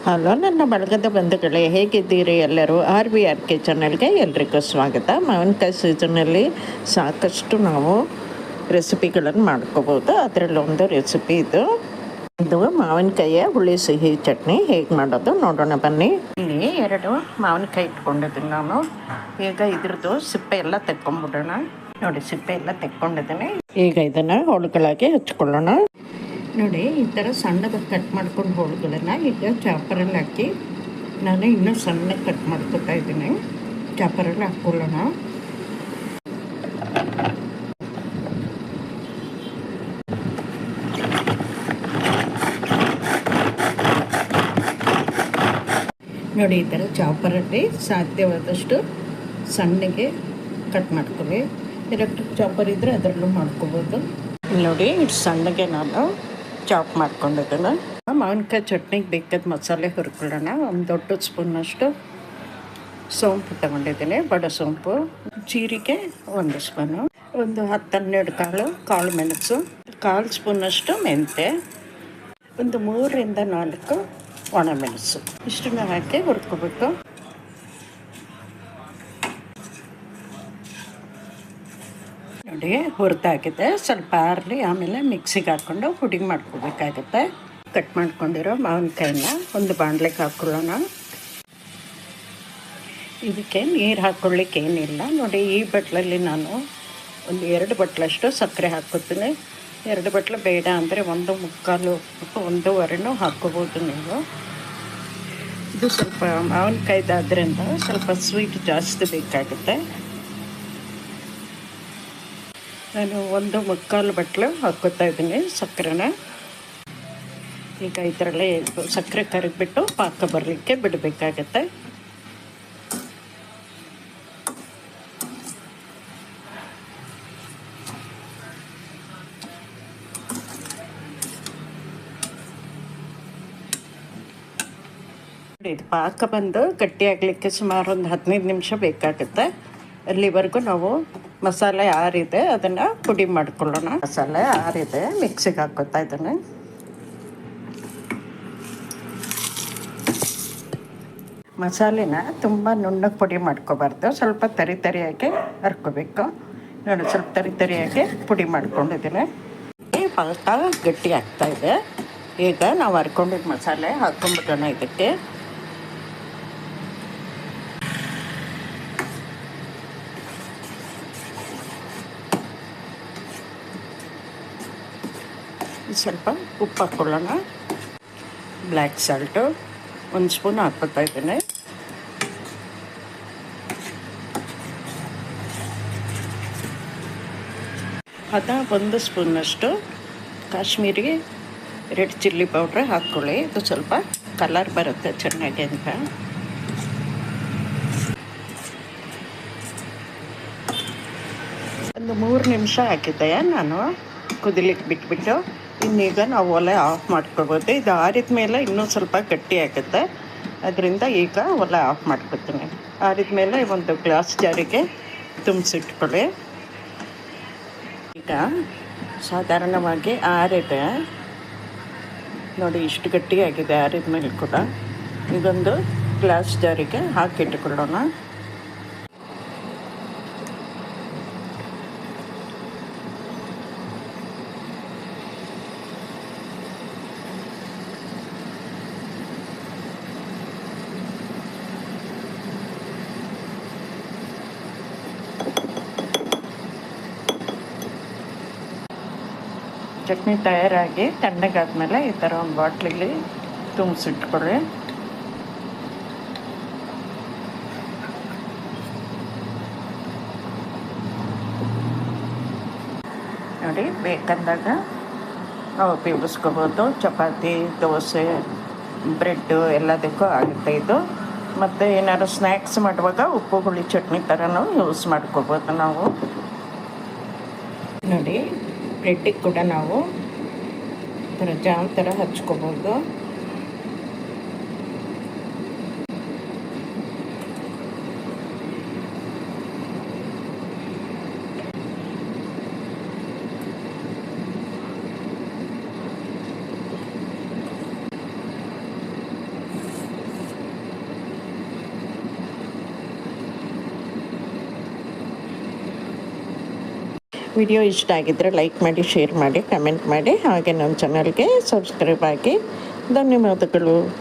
Hello ನನ್ನ ಬಳಗದ ಬಂಧುಗಳೇ, ಹೇಗಿದ್ದೀರಿ ಎಲ್ಲರೂ? RVRK ಚಾನಲ್ಗೆ ಎಲ್ರಿಗೂ ಸ್ವಾಗತ. ಮಾವಿನಕಾಯಿ ಸೀಸನಲ್ಲಿ ಸಾಕಷ್ಟು ನಾವು ರೆಸಿಪಿಗಳನ್ನು ಮಾಡ್ಕೋಬೋದು. ಅದರಲ್ಲಿ ಒಂದು ರೆಸಿಪಿ ಇದು ಮಾವಿನಕಾಯಿಯ ಹುಳಿ ಸಿಹಿ ಚಟ್ನಿ ಹೇಗೆ ಮಾಡೋದು ನೋಡೋಣ ಬನ್ನಿ. ಇಲ್ಲಿ 2 ಮಾವಿನಕಾಯಿ ಇಟ್ಕೊಂಡಿದ್ದೀನಿ ನಾನು. ಈಗ ಇದ್ರದ್ದು ಸಿಪ್ಪೆ ಎಲ್ಲ ತೆಕ್ಕೊಂಬಿಡೋಣ. ನೋಡಿ, ಸಿಪ್ಪೆ ಎಲ್ಲ ತೆಕ್ಕೊಂಡಿದ್ದೀನಿ. ಈಗ ಇದನ್ನು ಹೋಳುಗಳಾಗಿ ಹಚ್ಕೊಳ್ಳೋಣ. ನೋಡಿ, ಈ ಥರ ಸಣ್ಣದಾಗಿ ಕಟ್ ಮಾಡ್ಕೊಂಡು ಹೋಳುಗಳನ್ನು ಈಗ ಚಾಪರಲ್ಲಿ ಹಾಕಿ ನಾನು ಇನ್ನೂ ಸಣ್ಣಗೆ ಕಟ್ ಮಾಡ್ಕೊತಾ ಇದ್ದೀನಿ. ಚಾಪರಲ್ಲಿ ಹಾಕ್ಕೊಳ್ಳೋಣ. ನೋಡಿ, ಈ ಥರ ಚಾಪರಲ್ಲಿ ಸಾಧ್ಯವಾದಷ್ಟು ಸಣ್ಣಗೆ ಕಟ್ ಮಾಡ್ಕೊಳ್ಳಿ. ಎಲೆಕ್ಟ್ರಿಕ್ ಚಾಪರ್ ಇದ್ದರೆ ಅದರಲ್ಲೂ ಮಾಡ್ಕೋಬೋದು. ನೋಡಿ, ಇಷ್ಟು ಸಣ್ಣಗೆ ನಾನು ಚಾಪ್ ಮಾಡ್ಕೊಂಡಿದ್ದೆಲ್ಲ. ಮಾವಿನಕಾಯಿ ಚಟ್ನಿಗೆ ಬೇಕಾದ ಮಸಾಲೆ ಹುರ್ಕೊಳ್ಳೋಣ. ಒಂದು ದೊಡ್ಡ ಸ್ಪೂನಷ್ಟು ಸೋಂಪು ತಗೊಂಡಿದ್ದೀನಿ, ಬಡ ಸೋಂಪು. ಜೀರಿಗೆ 1 ಸ್ಪೂನು, ಒಂದು 10-12 ಕಾಳು ಮೆಣಸು, 1/4 ಸ್ಪೂನಷ್ಟು ಮೆಂತೆ, ಒಂದು 3-4 ಒಣಮೆಣಸು. ಇಷ್ಟನ್ನು ಹಾಕಿ ಹುರ್ಕೋಬೇಕು. ನೋಡಿ, ಹುರಿದಾಗಿದೆ. ಸ್ವಲ್ಪ ಆರಲಿ, ಆಮೇಲೆ ಮಿಕ್ಸಿಗೆ ಹಾಕ್ಕೊಂಡು ಪುಡಿ ಮಾಡ್ಕೋಬೇಕಾಗತ್ತೆ. ಕಟ್ ಮಾಡ್ಕೊಂಡಿರೋ ಮಾವಿನಕಾಯಿನ ಒಂದು ಬಾಣಲೆಗೆ ಹಾಕ್ಕೊಳ್ಳೋಣ. ಇದಕ್ಕೆ ನೀರು ಹಾಕ್ಕೊಳ್ಳಿಕ್ಕೆ ಏನಿಲ್ಲ. ನೋಡಿ, ಈ ಬಟ್ಲಲ್ಲಿ ನಾನು ಒಂದು 2 ಬಟ್ಲಷ್ಟು ಸಕ್ಕರೆ ಹಾಕ್ಕೊತೀನಿ. 2 ಬಟ್ಲು ಬೇಡ ಅಂದರೆ 1 ಮುಕ್ಕಾಲು 1.25 ಹಾಕ್ಕೋಬೋದು ನೀವು. ಇದು ಸ್ವಲ್ಪ ಮಾವಿನಕಾಯ್ದಾದ್ರಿಂದ ಸ್ವಲ್ಪ ಸ್ವೀಟ್ ಜಾಸ್ತಿ ಬೇಕಾಗುತ್ತೆ. ನಾನು 1 ಮುಕ್ಕಾಲು ಬಟ್ಲು ಹಾಕ್ಕೋತಾ ಇದ್ದೀನಿ ಸಕ್ಕರೆನ. ಈಗ ಇದರಲ್ಲೇ ಸಕ್ಕರೆ ಕರಗಿಬಿಟ್ಟು ಪಾಕ ಬರಲಿಕ್ಕೆ ಬಿಡಬೇಕಾಗತ್ತೆ. ಇದು ಪಾಕ ಬಂದು ಗಟ್ಟಿ ಆಗಲಿಕ್ಕೆ ಸುಮಾರು ಒಂದು 15 ನಿಮಿಷ ಬೇಕಾಗುತ್ತೆ. ಅಲ್ಲಿವರೆಗೂ ನಾವು ಮಸಾಲೆ ಆರಿದೆ, ಅದನ್ನು ಪುಡಿ ಮಾಡ್ಕೊಳ್ಳೋಣ. ಮಸಾಲೆ ಆರಿದೆ, ಮಿಕ್ಸಿಗೆ ಹಾಕ್ಕೊತಾ ಇದ್ದಾನೆ. ಮಸಾಲೆನ ತುಂಬ ನುಣ್ಣಗೆ ಪುಡಿ ಮಾಡ್ಕೋಬಾರ್ದು, ಸ್ವಲ್ಪ ತರಿಯಾಗಿ ಹರ್ಕೋಬೇಕು. ನೋಡಿ, ಸ್ವಲ್ಪ ತರಿಯಾಗಿ ಪುಡಿ ಮಾಡ್ಕೊಂಡಿದ್ದೀನಿ. ಈ ಪಾಕ ಗಟ್ಟಿ ಆಗ್ತಾಯಿದೆ. ಈಗ ನಾವು ಹರ್ಕೊಂಡಿದ್ದ ಮಸಾಲೆ ಹಾಕ್ಕೊಂಡ್ಬಿಡೋಣ ಇದಕ್ಕೆ. ಸ್ವಲ್ಪ ಉಪ್ಪು ಹಾಕ್ಕೊಳ್ಳೋಣ. ಬ್ಲ್ಯಾಕ್ ಸಾಲ್ಟು 1 ಸ್ಪೂನ್ ಹಾಕ್ಕೊತಾ ಇದ್ದೇನೆ. ಅದ 1 ಸ್ಪೂನಷ್ಟು ಕಾಶ್ಮೀರಿ ರೆಡ್ ಚಿಲ್ಲಿ ಪೌಡ್ರ್ ಹಾಕ್ಕೊಳ್ಳಿ. ಇದು ಸ್ವಲ್ಪ ಕಲರ್ ಬರುತ್ತೆ ಚೆನ್ನಾಗಿ ಅಂತ. ಒಂದು 3 ನಿಮಿಷ ಹಾಕಿದ್ದೆ ನಾನು ಕುದಿಲಿಕ್ಕೆ ಬಿಟ್ಬಿಟ್ಟು. ಇನ್ನೀಗ ನಾವು ಒಲೆ ಆಫ್ ಮಾಡ್ಕೊಬೋದು. ಇದು ಆರಿದ ಮೇಲೆ ಇನ್ನೂ ಸ್ವಲ್ಪ ಗಟ್ಟಿ ಆಗುತ್ತೆ, ಅದರಿಂದ ಈಗ ಒಲೆ ಆಫ್ ಮಾಡ್ಕೊತೀನಿ. ಆರಿದ ಮೇಲೆ ಒಂದು ಗ್ಲಾಸ್ ಜಾರಿಗೆ ತುಂಬಿಸಿಟ್ಕೊಳ್ಳಿ. ಈಗ ಸಾಧಾರಣವಾಗಿ ಆರಿದೆ ನೋಡಿ, ಇಷ್ಟು ಗಟ್ಟಿಯಾಗಿದೆ. ಆರಿದ ಮೇಲೆ ಕೂಡ ಇದೊಂದು ಗ್ಲಾಸ್ ಜಾರಿಗೆ ಹಾಕಿಟ್ಟುಕೊಳ್ಳೋಣ. ಚಟ್ನಿ ತಯಾರಾಗಿ ತಣ್ಣಗಾದ್ಮೇಲೆ ಈ ಥರ ಒಂದು ಬಾಟ್ಲಿಗೆ ತುಂಬಿಸಿಟ್ಕೊಳ್ಳಿ. ನೋಡಿ, ಬೇಕಂದಾಗ ನಾವು ಉಪಯೋಗಿಸ್ಕೋಬೋದು. ಚಪಾತಿ, ದೋಸೆ, ಬ್ರೆಡ್ಡು ಎಲ್ಲದಕ್ಕೂ ಆಗುತ್ತೆ ಇದು. ಮತ್ತು ಏನಾದ್ರು ಸ್ನ್ಯಾಕ್ಸ್ ಮಾಡುವಾಗ ಉಪ್ಪು ಹುಳಿ ಚಟ್ನಿ ಥರನೂ ಯೂಸ್ ಮಾಡ್ಕೋಬೋದು ನಾವು. ನೋಡಿ, ಬ್ರೆಡ್ಡಿಗೆ ಕೂಡ ನಾವು ಈ ಥರ ಜಾಮ್ ಥರ ಹಚ್ಕೋಬೋದು. ವಿಡಿಯೋ ಇಷ್ಟ ಆಗಿದ್ದರೆ ಲೈಕ್ ಮಾಡಿ, ಶೇರ್ ಮಾಡಿ, ಕಮೆಂಟ್ ಮಾಡಿ, ಹಾಗೆ ನನ್ನ ಚಾನಲ್ಗೆ ಸಬ್ಸ್ಕ್ರೈಬ್ ಆಗಿ. ಧನ್ಯವಾದಗಳು.